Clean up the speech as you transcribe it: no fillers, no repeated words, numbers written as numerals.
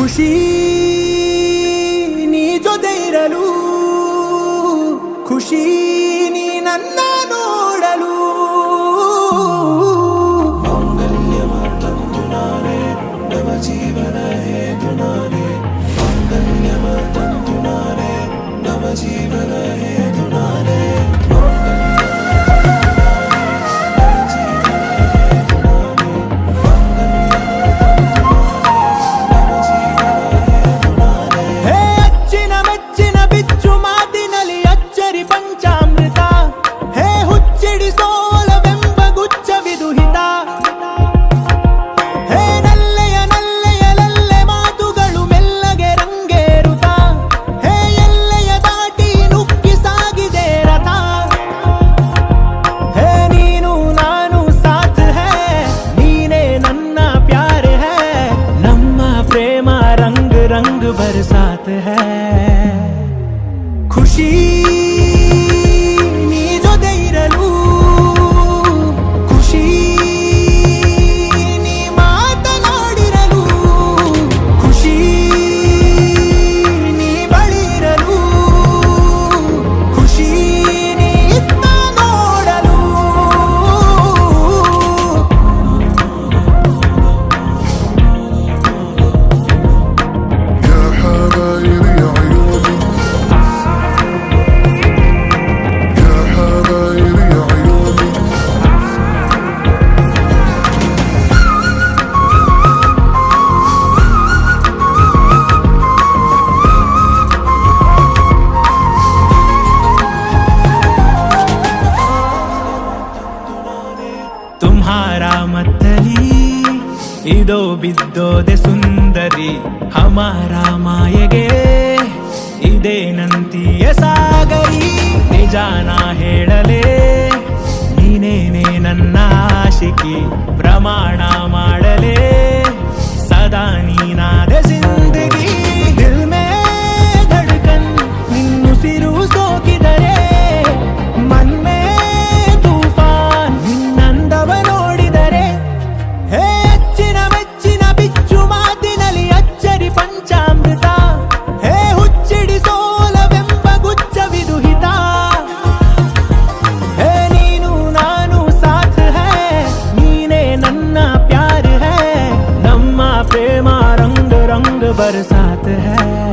ಖುಷಿ ನೀ ಜೊತೆ ಇರಲು, ಖುಷಿ ನೀ ನನ್ನ ನೋಡಲು. ಮಾಂಗಲ್ಯಮಾತಂತು ನಾನೇ ನವ ಜೀವನ ಹೇತು ನಾನೇ, ಮಾಂಗಲ್ಯಮಾತಂತು ನಾನೇ ನವ ಜೀವನ ಹೇತು ನಾನೇ. रंग बरसात है ಖುಷಿ ನೀ ಜೊತೆ ಇರಲು, ಖುಷಿ ನೀ ಮಾತನಾಡಿರಲು, ಖುಷಿ ನೀ ಬಳಿ ಇರಲು, ಖುಷಿ ನೀ ಇತ್ತ ನೋಡಲು. तुम्हारा मतली ಇದೋ ಬಿದ್ದೋದೆ ಸುಂದರಿ, ಹಮಾರಾ ಮಾಯೆಗೆ ಇದೇನಂತೀಯ ಸಾಗರಿ. ನಿಜಾನ ಹೇಳಲೇ ನೀನೇನೆ ನನ್ನ ಆಶಿಕಿ, ಪ್ರಮಾಣ ಮಾಡಲೇ ಸದಾ ನೀನಾದ ಜಿಂದಗಿ. ದಿಲ್ ಮೇ ಧಡ್ಕನ್ ನಿನ್ನುಸಿರು ಸೋಕಿದರೆ, ಮನ್ ಮೇ ತೂಫಾನ್ ನಿನ್ನಂದವ ನೋಡಿದರೆ. ಹೇ ಅಚ್ಚಿನ ಮೆಚ್ಚಿನ ಬಿಚ್ಚು ಮಾತಿನಲ್ಲಿ ಅಚ್ಚರಿ ಪಂಚಾಮೃತ, ಹೇ ಹುಚ್ಚಿಡಿಸೋಲವೆಂಬ ಗುಚ್ಚವಿದು ಹಿತ. ಹೇ ನೀನು ನಾನು ಸಾಥ್ ಹೈ, ನೀನೇ ನನ್ನ ಪ್ಯಾರ್ ಹೈ, ನಮ್ಮ ಪ್ರೇಮ ರಂಗ್ ರಂಗ್ ಬರಸಾತ್ ಹೈ.